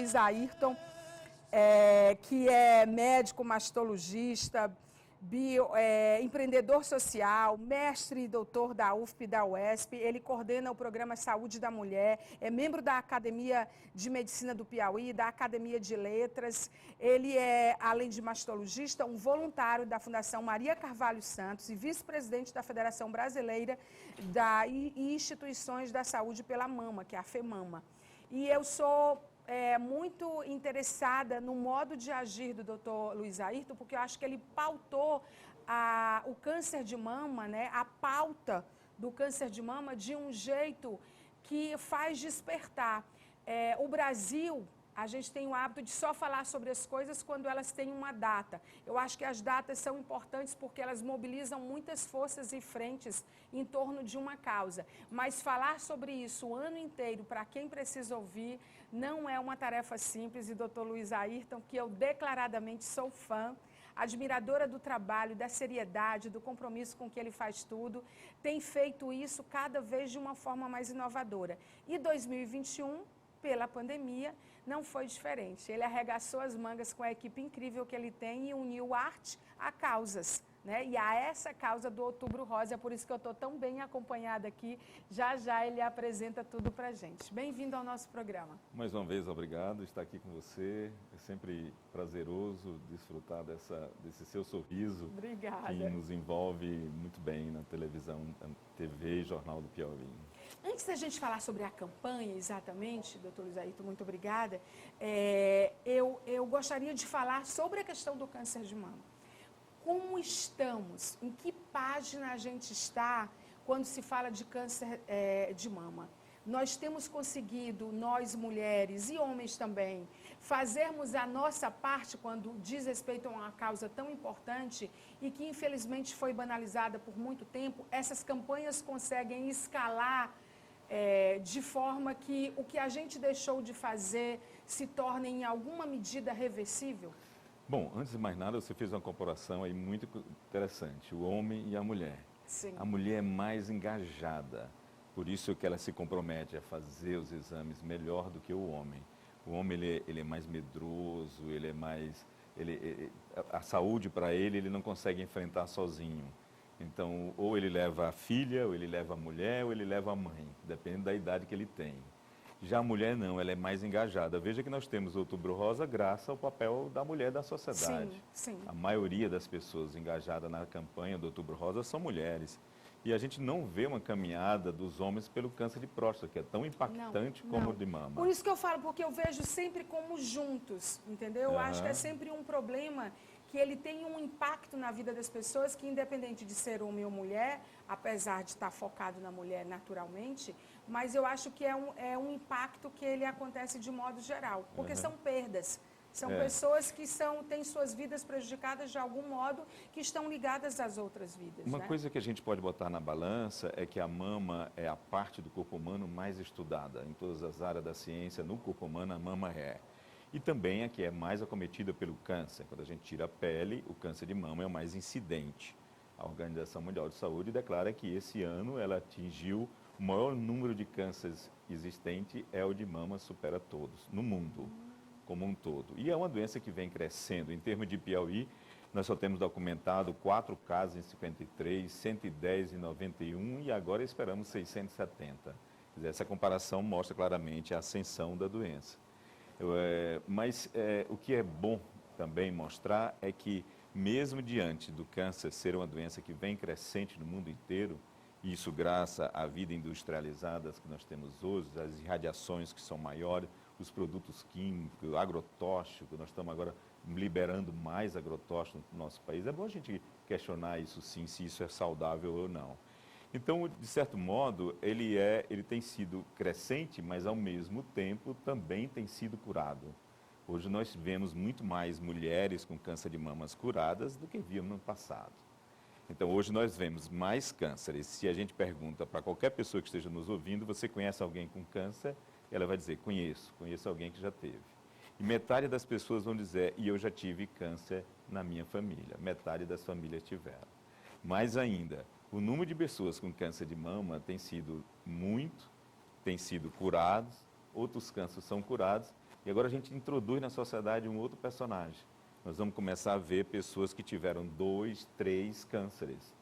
Luiz Ayrton, que é médico mastologista, empreendedor social, mestre e doutor da UFP e da UESP. Ele coordena o programa Saúde da Mulher, é membro da Academia de Medicina do Piauí, da Academia de Letras. Ele é, além de mastologista, um voluntário da Fundação Maria Carvalho Santos e vice-presidente da Federação Brasileira e Instituições da Saúde pela Mama, que é a FEMAMA. E eu sou muito interessada no modo de agir do Dr. Luiz Ayrton, porque eu acho que ele pautou o câncer de mama, né, a pauta do câncer de mama de um jeito que faz despertar. O Brasil, a gente tem o hábito de só falar sobre as coisas quando elas têm uma data. Eu acho que as datas são importantes porque elas mobilizam muitas forças e frentes em torno de uma causa. Mas falar sobre isso o ano inteiro, para quem precisa ouvir, não é uma tarefa simples. E Dr. Luiz Ayrton, que eu declaradamente sou fã, admiradora do trabalho, da seriedade, do compromisso com que ele faz tudo, tem feito isso cada vez de uma forma mais inovadora. E 2021... pela pandemia, não foi diferente. Ele arregaçou as mangas com a equipe incrível que ele tem e uniu arte a causas, né? E a essa causa do Outubro Rosa, é por isso que eu estou tão bem acompanhada aqui. Já já ele apresenta tudo para a gente. Bem-vindo ao nosso programa. Mais uma vez, obrigado por estar aqui com você. É sempre prazeroso desfrutar desse seu sorriso. Obrigada. Que nos envolve muito bem na televisão, TV e Jornal do Piauí. Antes da gente falar sobre a campanha, exatamente, doutor Luiz Ayrton, muito obrigada, eu gostaria de falar sobre a questão do câncer de mama. Como estamos? Em que página a gente está quando se fala de câncer de mama? Nós temos conseguido, nós mulheres e homens também, fazermos a nossa parte quando diz respeito a uma causa tão importante e que infelizmente foi banalizada por muito tempo. Essas campanhas conseguem escalar de forma que o que a gente deixou de fazer se torne em alguma medida reversível? Bom, antes de mais nada, você fez uma comparação aí muito interessante, o homem e a mulher. Sim. A mulher é mais engajada, por isso que ela se compromete a fazer os exames melhor do que o homem. O homem ele é mais medroso, ele é mais... a saúde para ele não consegue enfrentar sozinho. Então, ou ele leva a filha, ou ele leva a mulher, ou ele leva a mãe, depende da idade que ele tem. Já a mulher não, ela é mais engajada. Veja que nós temos o Outubro Rosa graças ao papel da mulher da sociedade. Sim, sim. A maioria das pessoas engajadas na campanha do Outubro Rosa são mulheres. E a gente não vê uma caminhada dos homens pelo câncer de próstata, que é tão impactante como o de mama. Por isso que eu falo, porque eu vejo sempre como juntos, entendeu? Eu acho que é sempre um problema que ele tem um impacto na vida das pessoas que, independente de ser homem ou mulher, apesar de estar focado na mulher naturalmente, mas eu acho que é um impacto que ele acontece de modo geral, porque são perdas. São pessoas que têm suas vidas prejudicadas de algum modo, que estão ligadas às outras vidas. Uma coisa que a gente pode botar na balança é que a mama é a parte do corpo humano mais estudada. Em todas as áreas da ciência, no corpo humano, a mama é. E também a que é mais acometida pelo câncer. Quando a gente tira a pele, o câncer de mama é o mais incidente. A Organização Mundial de Saúde declara que esse ano ela atingiu o maior número de cânceres existente, é o de mama, supera todos, no mundo como um todo. E é uma doença que vem crescendo. Em termos de Piauí, nós só temos documentado 4 casos em 53, 110 em 91 e agora esperamos 670. Quer dizer, essa comparação mostra claramente a ascensão da doença. Mas o que é bom também mostrar é que, mesmo diante do câncer ser uma doença que vem crescente no mundo inteiro, isso graças à vida industrializada que nós temos hoje, as irradiações que são maiores, os produtos químicos, agrotóxicos, nós estamos agora liberando mais agrotóxicos no nosso país. É bom a gente questionar isso sim, se isso é saudável ou não. Então, de certo modo, ele tem sido crescente, mas ao mesmo tempo também tem sido curado. Hoje nós vemos muito mais mulheres com câncer de mamas curadas do que víamos no passado. Então, hoje nós vemos mais cânceres. Se a gente pergunta para qualquer pessoa que esteja nos ouvindo, você conhece alguém com câncer? Ela vai dizer, conheço alguém que já teve. E metade das pessoas vão dizer, e eu já tive câncer na minha família. Metade das famílias tiveram. Mais ainda, o número de pessoas com câncer de mama tem sido curados, outros cânceres são curados, E agora a gente introduz na sociedade um outro personagem. Nós vamos começar a ver pessoas que tiveram 2, 3 cânceres.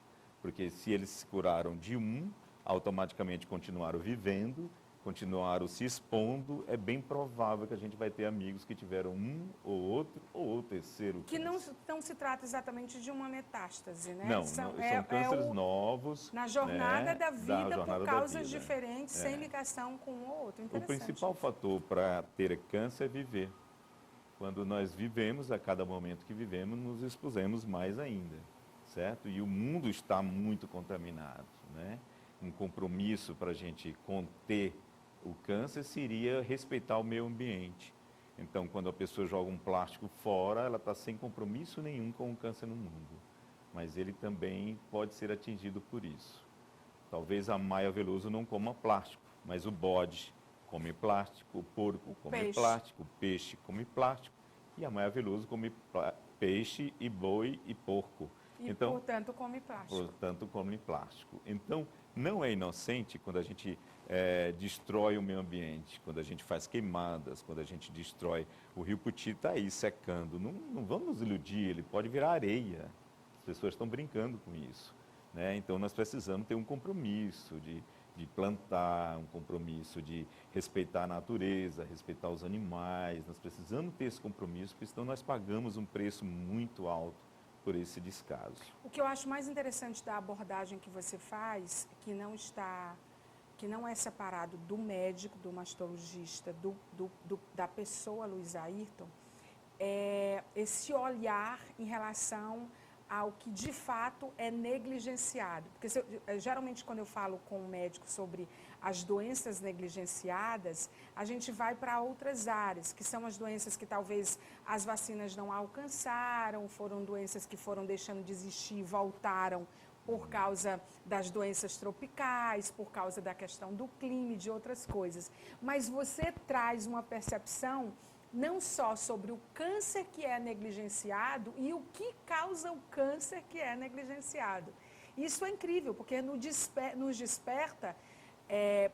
Porque se eles se curaram de um, automaticamente continuaram vivendo, continuaram se expondo, é bem provável que a gente vai ter amigos que tiveram um ou o terceiro Que câncer. não se trata exatamente de uma metástase, né? Não, são cânceres novos. Na jornada né, da vida, jornada por da causas vida. diferentes, sem ligação com um ou outro. O Interessante. principal fator para ter câncer é viver. Quando nós vivemos, a cada momento que vivemos, nos expusemos mais ainda, certo? E o mundo está muito contaminado, né? Um compromisso para a gente conter o câncer seria respeitar o meio ambiente. Então, quando a pessoa joga um plástico fora, ela está sem compromisso nenhum com o câncer no mundo. Mas ele também pode ser atingido por isso. Talvez a Maia Veloso não coma plástico, mas o bode come plástico, o porco come plástico, o peixe come plástico, e a Maia Veloso come peixe e boi e porco. E, então, portanto, come plástico. Portanto, come plástico. Então, não é inocente quando a gente destrói o meio ambiente, quando a gente faz queimadas, quando a gente destrói. O rio Puti está aí secando. Não vamos nos iludir, ele pode virar areia. As pessoas estão brincando com isso, né? Então, nós precisamos ter um compromisso de plantar, um compromisso de respeitar a natureza, respeitar os animais. Nós precisamos ter esse compromisso, porque senão nós pagamos um preço muito alto por esse descaso. O que eu acho mais interessante da abordagem que você faz, que não é separado do médico, do mastologista, da pessoa Luiz Ayrton, é esse olhar em relação ao que de fato é negligenciado. Porque geralmente quando eu falo com um médico sobre as doenças negligenciadas, a gente vai para outras áreas, que são as doenças que talvez as vacinas não alcançaram, foram doenças que foram deixando de existir e voltaram por causa das doenças tropicais, por causa da questão do clima e de outras coisas. Mas você traz uma percepção não só sobre o câncer que é negligenciado e o que causa o câncer que é negligenciado. Isso é incrível, porque nos desperta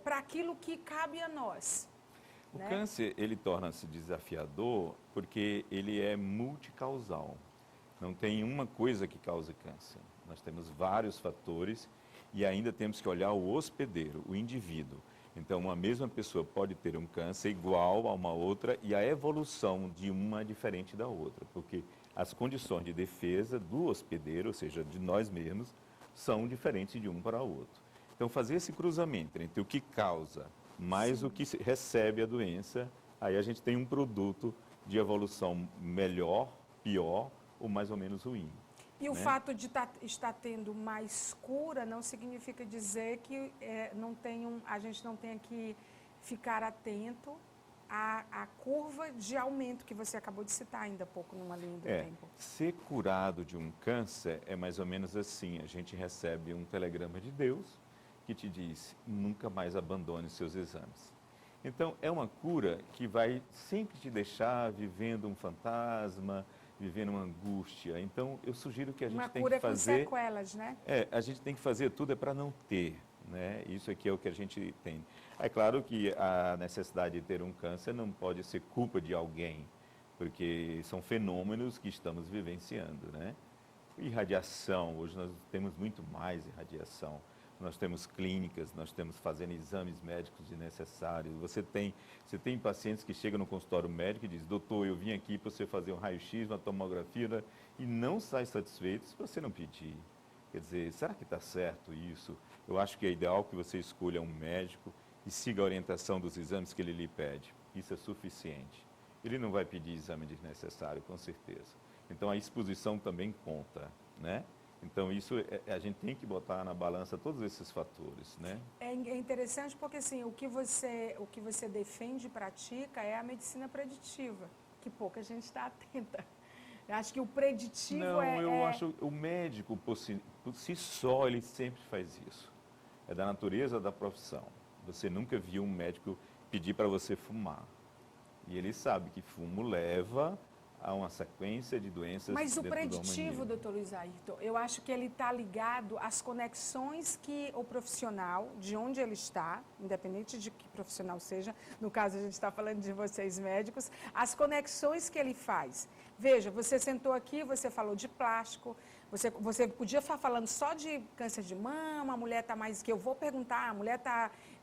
para aquilo que cabe a nós. O né? câncer, ele torna-se desafiador porque ele é multicausal. Não tem uma coisa que cause câncer. Nós temos vários fatores e ainda temos que olhar o hospedeiro, o indivíduo. Então, uma mesma pessoa pode ter um câncer igual a uma outra e a evolução de uma é diferente da outra, porque as condições de defesa do hospedeiro, ou seja, de nós mesmos, são diferentes de um para o outro. Então, fazer esse cruzamento entre o que causa mais o que recebe a doença, aí a gente tem um produto de evolução melhor, pior ou mais ou menos ruim. E o fato de estar tendo mais cura não significa dizer que a gente não tenha que ficar atento à curva de aumento que você acabou de citar ainda há pouco numa linha do tempo. Ser curado de um câncer é mais ou menos assim, a gente recebe um telegrama de Deus que te diz, nunca mais abandone seus exames. Então, é uma cura que vai sempre te deixar vivendo um fantasma, vivendo uma angústia. Então, eu sugiro que a gente tem que fazer... Uma cura com sequelas, né? a gente tem que fazer tudo para não ter, né? Isso aqui é o que a gente tem. É claro que a necessidade de ter um câncer não pode ser culpa de alguém, porque são fenômenos que estamos vivenciando, né? Irradiação, hoje nós temos muito mais irradiação. Nós temos clínicas, nós temos fazendo exames médicos desnecessários. Você tem pacientes que chegam no consultório médico e dizem, doutor, eu vim aqui para você fazer um raio-x, uma tomografia, né? E não sai satisfeito se você não pedir. Quer dizer, será que está certo isso? Eu acho que é ideal que você escolha um médico e siga a orientação dos exames que ele lhe pede. Isso é suficiente. Ele não vai pedir exame desnecessário, com certeza. Então, a exposição também conta, né? Então, isso a gente tem que botar na balança todos esses fatores, né? É interessante porque, assim, o que você defende e pratica é a medicina preditiva, que pouca gente está atenta. Eu acho que o preditivo eu acho que o médico, por si só, ele sempre faz isso. É da natureza da profissão. Você nunca viu um médico pedir para você fumar. E ele sabe que fumo leva a uma sequência de doenças Mas o dentro da preditivo, humanidade. doutor Luiz Ayrton, eu acho que ele está ligado às conexões que o profissional, de onde ele está, independente de que profissional seja, no caso a gente está falando de vocês médicos, as conexões que ele faz. Veja, você sentou aqui, você falou de plástico, você podia estar falando só de câncer de mama, a mulher está mais, que eu vou perguntar, a mulher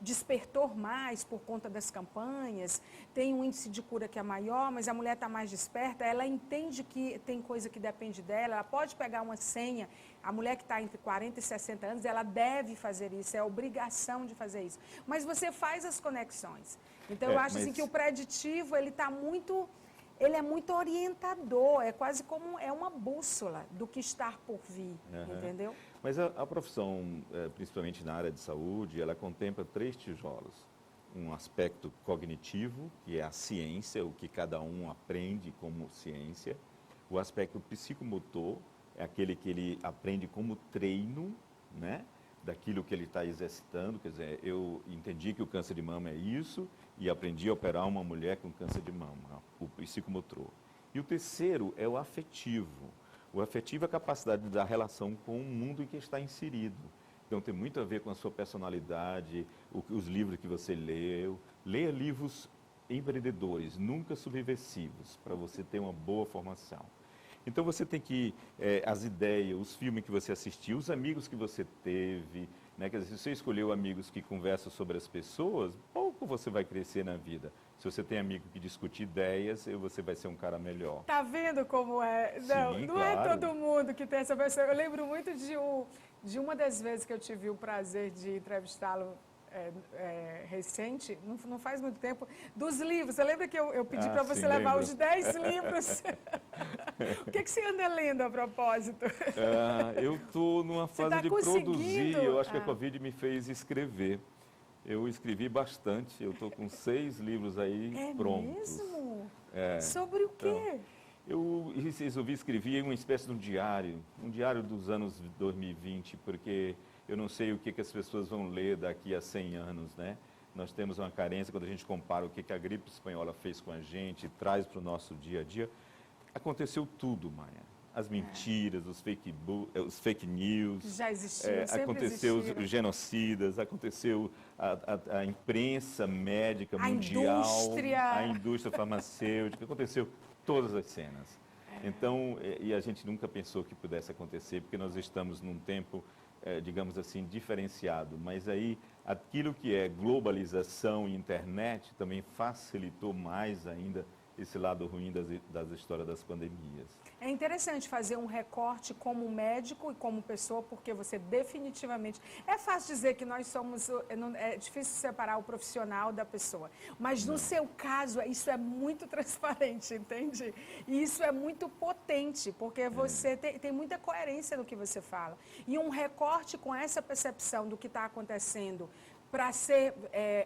despertou mais por conta das campanhas, tem um índice de cura que é maior, mas a mulher está mais desperta, ela entende que tem coisa que depende dela, ela pode pegar uma senha, a mulher que está entre 40 e 60 anos, ela deve fazer isso, é obrigação de fazer isso. Mas você faz as conexões. Então, eu acho assim, que o preditivo, ele é muito orientador, é quase como uma bússola do que está por vir, entendeu? Mas a profissão, principalmente na área de saúde, ela contempla 3 tijolos. Um aspecto cognitivo, que é a ciência, o que cada um aprende como ciência. O aspecto psicomotor, é aquele que ele aprende como treino, né? Daquilo que ele está exercitando. Quer dizer, eu entendi que o câncer de mama é isso e aprendi a operar uma mulher com câncer de mama, o psicomotor. E o terceiro é o afetivo. O afetivo é a capacidade da relação com o mundo em que está inserido. Então, tem muito a ver com a sua personalidade, os livros que você leu. Leia livros empreendedores, nunca subversivos, para você ter uma boa formação. Então, você tem que, as ideias, os filmes que você assistiu, os amigos que você teve, né? Quer dizer, se você escolheu amigos que conversam sobre as pessoas, pouco você vai crescer na vida. Se você tem amigo que discute ideias, você vai ser um cara melhor. Tá vendo como é? Não, Sim, não claro. é todo mundo que tem essa pessoa. Eu lembro muito de uma das vezes que eu tive o prazer de entrevistá-lo recente, não faz muito tempo, dos livros. Você lembra que eu pedi para você levar os 10 livros? O que você anda lendo a propósito? Eu estou numa fase de produzir. Eu acho que a Covid me fez escrever. Eu escrevi bastante. Eu estou com 6 livros aí prontos. Mesmo? Sobre o quê? Então, eu resolvi escrever uma espécie de um diário dos anos 2020, porque eu não sei o que as pessoas vão ler daqui a 100 anos, né? Nós temos uma carência quando a gente compara o que a gripe espanhola fez com a gente, traz para o nosso dia a dia. Aconteceu tudo, Maia. As mentiras, os fake news. Já existiam, sempre aconteceu existiram. os genocidas, aconteceu a imprensa médica mundial, a indústria farmacêutica, aconteceu todas as cenas. Então, e a gente nunca pensou que pudesse acontecer, porque nós estamos num tempo, digamos assim, diferenciado. Mas aí, aquilo que é globalização e internet também facilitou mais ainda esse lado ruim das histórias das pandemias. É interessante fazer um recorte como médico e como pessoa, porque você definitivamente... É fácil dizer que nós somos... É difícil separar o profissional da pessoa. Mas no seu caso, isso é muito transparente, entende? E isso é muito potente, porque você tem muita coerência no que você fala. E um recorte com essa percepção do que está acontecendo para ser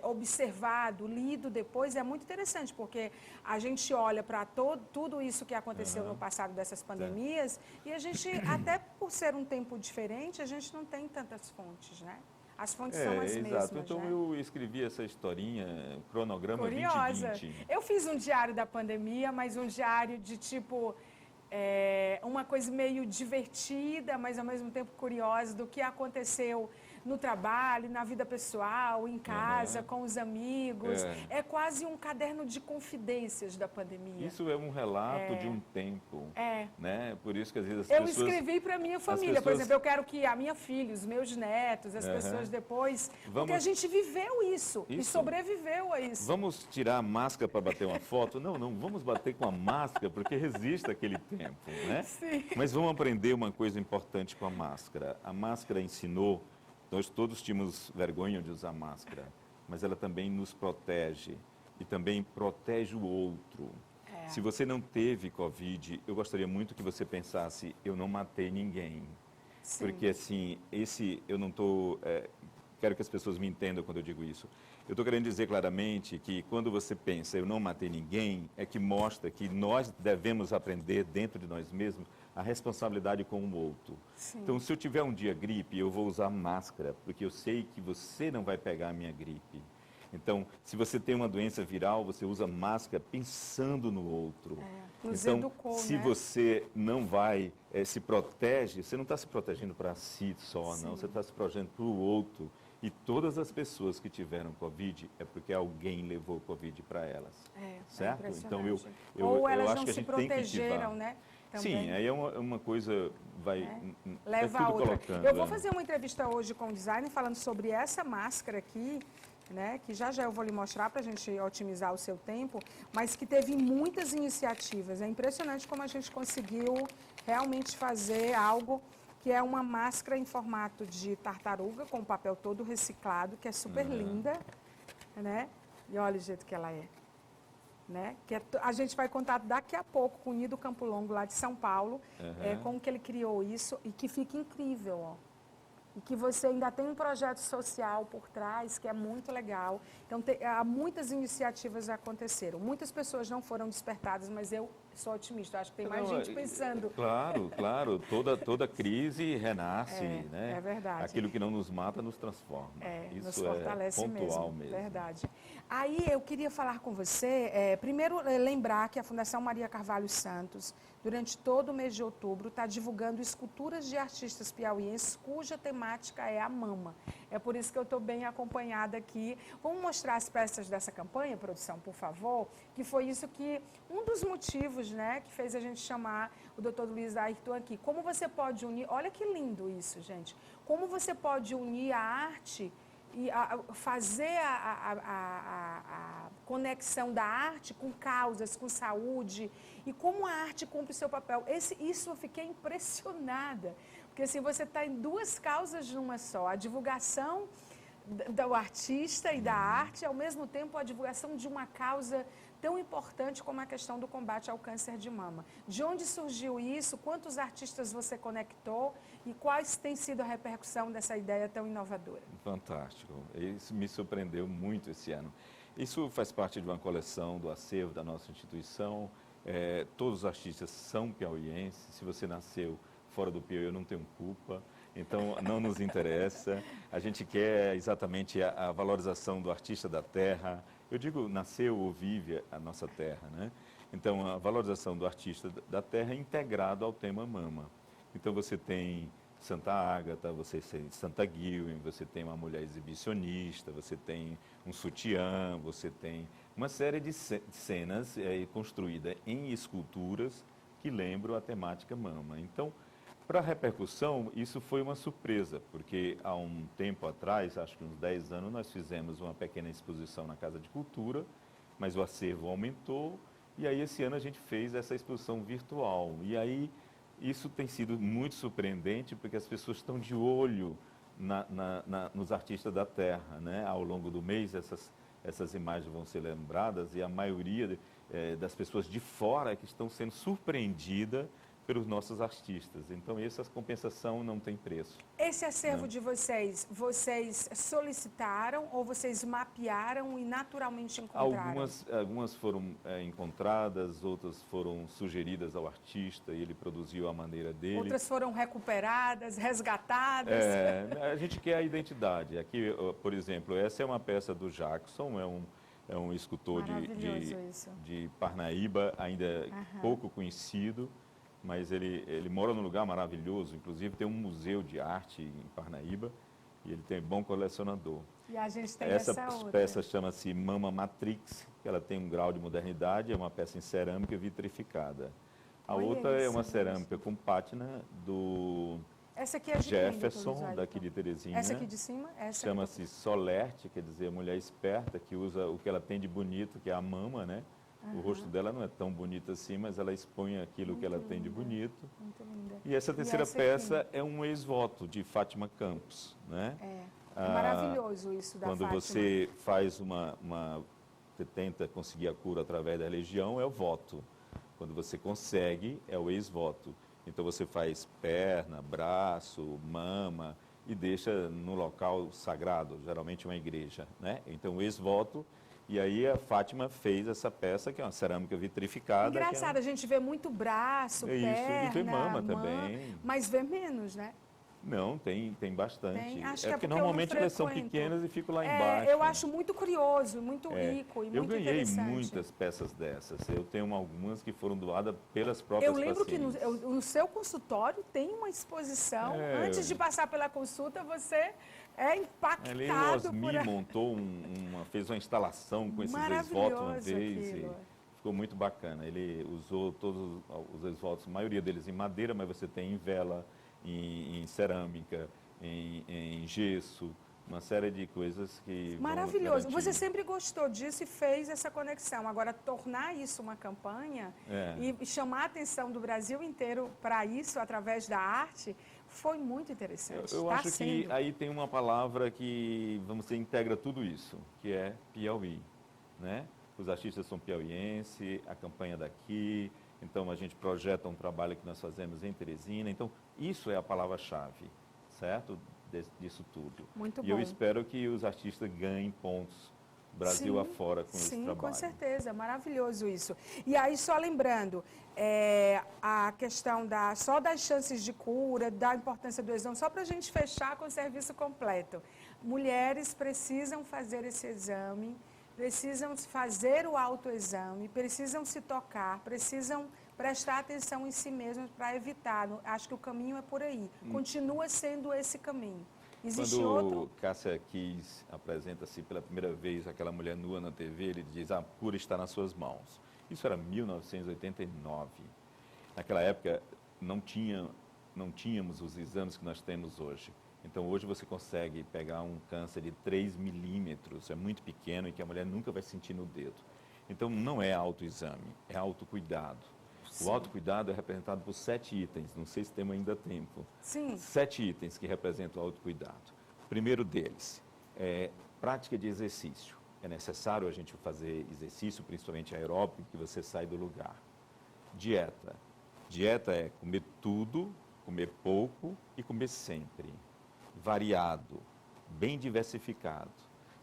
observado, lido depois, é muito interessante, porque a gente olha para tudo isso que aconteceu no passado dessas pandemias e a gente, até por ser um tempo diferente, a gente não tem tantas fontes, né? As fontes são as mesmas. Exato. Então, né? eu escrevi essa historinha, cronograma Curiosa. 2020. Eu fiz um diário da pandemia, mas um diário de tipo... uma coisa meio divertida, mas ao mesmo tempo curiosa do que aconteceu no trabalho, na vida pessoal, em casa, com os amigos. É quase um caderno de confidências da pandemia. Isso é um relato de um tempo, né? Por isso que às vezes as eu pessoas... escrevi para a minha família, por exemplo, eu quero que a minha filha, os meus netos, as pessoas depois... Porque a gente viveu isso e sobreviveu a isso. Vamos tirar a máscara para bater uma foto? Não, vamos bater com a máscara, porque resiste aquele tempo, né? Sim. Mas vamos aprender uma coisa importante com a máscara. A máscara ensinou, nós todos tínhamos vergonha de usar máscara, mas ela também nos protege e também protege o outro. Se você não teve Covid, eu gostaria muito que você pensasse, eu não matei ninguém. Sim. Porque assim, eu não estou... quero que as pessoas me entendam quando eu digo isso. Eu estou querendo dizer claramente que quando você pensa, eu não matei ninguém, é que mostra que nós devemos aprender dentro de nós mesmos a responsabilidade com o outro. Sim. Então, se eu tiver um dia gripe, eu vou usar máscara, porque eu sei que você não vai pegar a minha gripe. Então, se você tem uma doença viral, você usa máscara pensando no outro. Nos Então, educou, se né? você não vai, se protege, você não está se protegendo para si só, Sim. não. Você está se protegendo para o outro. E todas as pessoas que tiveram Covid é porque alguém levou Covid para elas. Certo? Então, Ou elas eu acho não que a se gente tem que protegeram, ativar. né? Sim, Também. aí é uma coisa, vai Leva a tudo outra. colocando. Eu vou fazer uma entrevista hoje com o designer falando sobre essa máscara aqui, né? Que já eu vou lhe mostrar para a gente otimizar o seu tempo, mas que teve muitas iniciativas. É impressionante como a gente conseguiu realmente fazer algo que é uma máscara em formato de tartaruga, com o papel todo reciclado, que é super linda, né? E olha o jeito que ela é. Né? A gente vai contar daqui a pouco com o Nido Campo Longo, lá de São Paulo, como que ele criou isso e que fica incrível, ó. E que você ainda tem um projeto social por trás, que é muito legal. Então, há muitas iniciativas aconteceram. Muitas pessoas não foram despertadas, mas eu sou otimista. Acho que tem mais gente pensando. Claro, claro. Toda crise renasce, né? É verdade. Aquilo que não nos mata nos transforma. Isso nos fortalece pontual mesmo. Verdade. Aí eu queria falar com você, primeiro lembrar que a Fundação Maria Carvalho Santos, durante todo o mês de outubro, está divulgando esculturas de artistas piauienses cuja temática é a mama. É por isso que eu estou bem acompanhada aqui. Vamos mostrar as peças dessa campanha, produção, por favor? Que foi isso que, um dos motivos, né, que fez a gente chamar o Dr. Luiz Ayrton aqui. Como você pode unir, olha que lindo isso, gente. Como você pode unir a arte e fazer a conexão da arte com causas, com saúde, e como a arte cumpre o seu papel. Isso eu fiquei impressionada, porque assim, você está em duas causas numa só, a divulgação do artista e da arte, ao mesmo tempo a divulgação de uma causa tão importante como a questão do combate ao câncer de mama. De onde surgiu isso? Quantos artistas você conectou? E quais tem sido a repercussão dessa ideia tão inovadora? Fantástico. Isso me surpreendeu muito esse ano. Isso faz parte de uma coleção do acervo da nossa instituição. Todos os artistas são piauienses. Se você nasceu fora do Piauí, eu não tenho culpa. Então, não nos interessa. A gente quer exatamente a valorização do artista da terra. Eu digo, nasceu ou vive a nossa terra, né? Então, a valorização do artista da terra é integrado ao tema mama. Então, você tem Santa Ágata, você tem Santa Guilherme, você tem uma mulher exibicionista, você tem um sutiã, você tem uma série de cenas construídas em esculturas que lembram a temática mama. Então, para a repercussão, isso foi uma surpresa, porque há um tempo atrás, acho que uns 10 anos, nós fizemos uma pequena exposição na Casa de Cultura, mas o acervo aumentou, e aí esse ano a gente fez essa exposição virtual. E aí isso tem sido muito surpreendente, porque as pessoas estão de olho nos artistas da terra, né? Ao longo do mês, essas imagens vão ser lembradas, e a maioria das pessoas de fora que estão sendo surpreendidas pelos nossos artistas. Então, essa compensação não tem preço. Esse acervo de vocês solicitaram ou vocês mapearam e naturalmente encontraram? Algumas foram encontradas, outras foram sugeridas ao artista e ele produziu a maneira dele. Outras foram recuperadas, resgatadas? A gente quer a identidade. Aqui, por exemplo, essa é uma peça do Jackson, é um escultor de Parnaíba, ainda pouco conhecido. Mas ele mora num lugar maravilhoso, inclusive tem um museu de arte em Parnaíba e ele tem um bom colecionador. E a gente tem essa outra. Peça chama-se Mama Matrix, que ela tem um grau de modernidade, é uma peça em cerâmica vitrificada. A outra é uma cerâmica com pátina do essa aqui é de Jefferson, daqui de Teresina. Essa aqui de cima? Chama-se Solerte, quer dizer, mulher esperta, que usa o que ela tem de bonito, que é a mama, né? O rosto dela não é tão bonito assim, mas ela expõe aquilo que ela tem de bonito. Muito linda. E essa terceira peça é um ex-voto de Fátima Campos, né? É maravilhoso isso da Fátima. Quando você faz você tenta conseguir a cura através da religião, é o voto. Quando você consegue, é o ex-voto. Então você faz perna, braço, mama e deixa no local sagrado, geralmente uma igreja, né? Então o ex-voto. E aí a Fátima fez essa peça, que é uma cerâmica vitrificada. Engraçado, a gente vê muito braço, perna, e vê mama também. Mas vê menos, né? Não, tem bastante. Tem? Acho É que é porque porque eu não normalmente elas são frequento. pequenas e ficam lá embaixo. Eu acho muito curioso, muito É, rico e eu muito ganhei interessante. muitas peças dessas. Eu tenho algumas que foram doadas pelas Eu próprias lembro que pacientes. no seu consultório tem uma exposição. É, Antes de passar pela consulta, você é ali o impactado por... Osmi montou fez uma instalação com esses ex-votos uma Maravilhoso vez aquilo. e ficou muito bacana. Ele usou todos os ex-votos, a maioria deles em madeira, mas você tem em vela, em cerâmica, em gesso, uma série de coisas que vão Maravilhoso. garantir. Você sempre gostou disso e fez essa conexão. Agora, tornar isso uma campanha e chamar a atenção do Brasil inteiro para isso através da arte foi muito interessante. Eu Tá acho sendo. que aí tem uma palavra que, vamos dizer, integra tudo isso, que é Piauí, né? Os artistas são piauienses, a campanha daqui, então a gente projeta um trabalho que nós fazemos em Teresina, então isso é a palavra-chave, certo? Disso tudo. Muito E eu bom. espero que os artistas ganhem pontos Brasil Sim, afora com esse sim, trabalho. com certeza, maravilhoso isso. E aí, só lembrando, a questão só das chances de cura, da importância do exame, só para a gente fechar com o serviço completo. Mulheres precisam fazer esse exame, precisam fazer o autoexame, precisam se tocar, precisam prestar atenção em si mesmas para evitar. Acho que o caminho é por aí. Continua sendo esse caminho. Existe Quando outro? Cássia Kiss apresenta-se pela primeira vez aquela mulher nua na TV, ele diz: a cura está nas suas mãos. Isso era 1989. Naquela época não tínhamos os exames que nós temos hoje. Então hoje você consegue pegar um câncer de 3 milímetros, é muito pequeno e que a mulher nunca vai sentir no dedo. Então não é autoexame, é autocuidado. O autocuidado é representado por 7 itens, não sei se temos ainda tempo. Sim. 7 itens que representam o autocuidado. O primeiro deles é prática de exercício. É necessário a gente fazer exercício, principalmente aeróbico, que você sai do lugar. Dieta. Dieta é comer tudo, comer pouco e comer sempre. Variado, bem diversificado,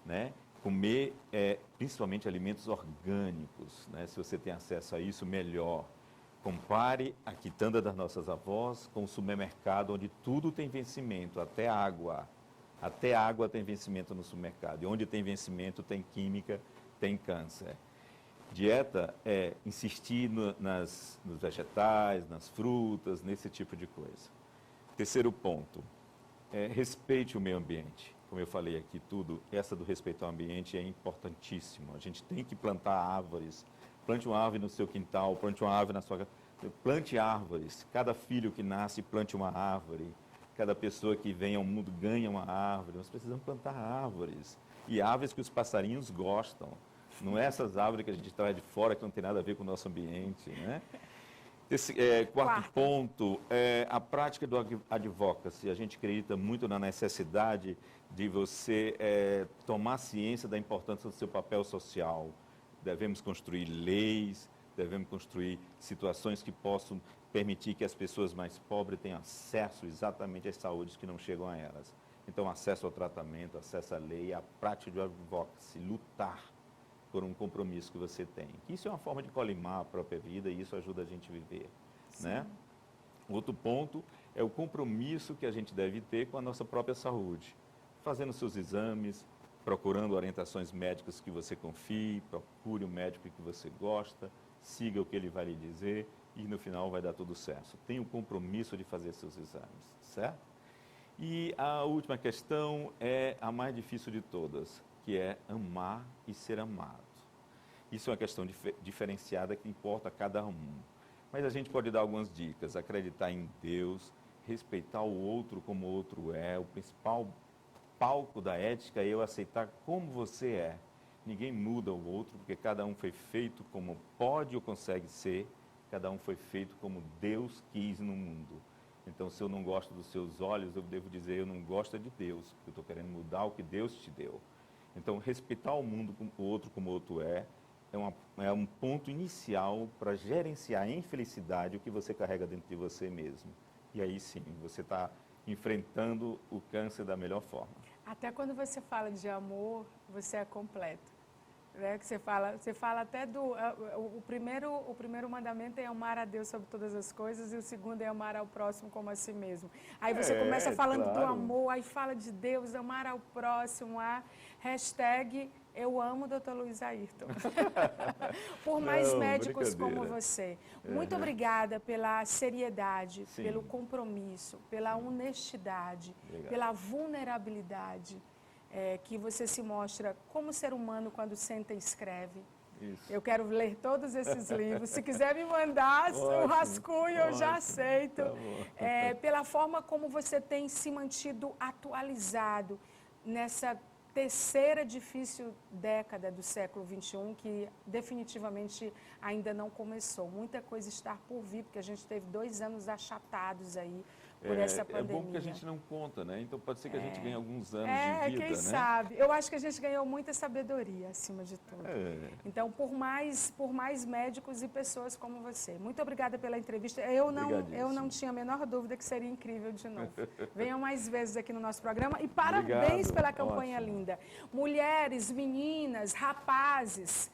né? Comer principalmente alimentos orgânicos, né? Se você tem acesso a isso, melhor. Compare a quitanda das nossas avós com o supermercado, onde tudo tem vencimento, até água. Até água tem vencimento no supermercado. E onde tem vencimento, tem química, tem câncer. Dieta é insistir nos vegetais, nas frutas, nesse tipo de coisa. Terceiro ponto, respeite o meio ambiente. Como eu falei aqui, essa do respeito ao ambiente é importantíssimo. A gente tem que plantar árvores. Plante uma árvore no seu quintal, plante uma árvore na sua casa. Plante árvores. Cada filho que nasce, plante uma árvore. Cada pessoa que vem ao mundo ganha uma árvore. Nós precisamos plantar árvores. E árvores que os passarinhos gostam. Não é essas árvores que a gente traz de fora que não tem nada a ver com o nosso ambiente, né? Quarto ponto, a prática do advocacy. A gente acredita muito na necessidade de você tomar ciência da importância do seu papel social. Devemos construir leis, devemos construir situações que possam permitir que as pessoas mais pobres tenham acesso exatamente às saúdes que não chegam a elas. Então, acesso ao tratamento, acesso à lei, a prática do advocacy, lutar por um compromisso que você tem. Isso é uma forma de colimar a própria vida e isso ajuda a gente a viver, né? Outro ponto é o compromisso que a gente deve ter com a nossa própria saúde. Fazendo seus exames, procurando orientações médicas que você confie, procure um médico que você gosta, siga o que ele vai lhe dizer e no final vai dar tudo certo. Tenha o compromisso de fazer seus exames, certo? E a última questão é a mais difícil de todas, que é amar e ser amado. Isso é uma questão diferenciada que importa a cada um. Mas a gente pode dar algumas dicas, acreditar em Deus, respeitar o outro como o outro é, o principal palco da ética é eu aceitar como você é. Ninguém muda o outro, porque cada um foi feito como pode ou consegue ser, cada um foi feito como Deus quis no mundo. Então, se eu não gosto dos seus olhos, eu devo dizer, eu não gosto de Deus, porque eu estou querendo mudar o que Deus te deu. Então, respeitar o mundo, o outro como o outro é um ponto inicial para gerenciar em felicidade o que você carrega dentro de você mesmo. E aí sim, você está enfrentando o câncer da melhor forma. Até quando você fala de amor, você é completo. Né, que você fala até o primeiro mandamento é amar a Deus sobre todas as coisas e o segundo é amar ao próximo como a si mesmo. Aí você começa falando do claro. amor, aí fala de Deus, amar ao próximo, hashtag eu amo Dr. Luiz Ayrton. Por mais Não, médicos como brincadeira. você. Muito obrigada pela seriedade, Sim. pelo compromisso, pela honestidade, Obrigado. pela vulnerabilidade. Que você se mostra como ser humano quando senta e escreve. Isso. Eu quero ler todos esses livros. Se quiser me mandar o rascunho, eu já aceito. Tá bom. Pela forma como você tem se mantido atualizado nessa terceira difícil década do século XXI, que definitivamente ainda não começou. Muita coisa está por vir, porque a gente teve 2 anos achatados aí por essa pandemia. É bom porque a gente não conta, né? Então pode ser que a gente ganhe alguns anos de vida, quem né? sabe. Eu acho que a gente ganhou muita sabedoria, acima de tudo. Então, por mais médicos e pessoas como você. Muito obrigada pela entrevista. Eu não tinha a menor dúvida que seria incrível de novo. Venham mais vezes aqui no nosso programa e parabéns pela campanha linda. Mulheres, meninas, rapazes,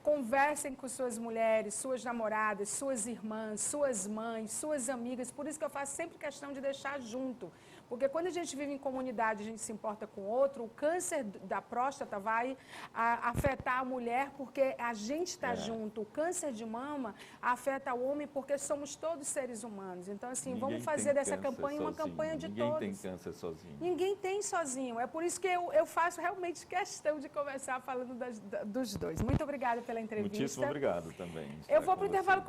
conversem com suas mulheres, suas namoradas, suas irmãs, suas mães, suas amigas. Por isso que eu faço sempre questão de deixar junto. Porque quando a gente vive em comunidade, a gente se importa com o outro, o câncer da próstata vai afetar a mulher porque a gente está junto. O câncer de mama afeta o homem porque somos todos seres humanos. Então, assim, vamos fazer dessa campanha uma campanha de todos. Ninguém tem câncer sozinho. Ninguém tem sozinho. É por isso que eu faço realmente questão de conversar falando dos dois. Muito obrigada pela entrevista. Muitíssimo obrigado também. Eu vou para o intervalo.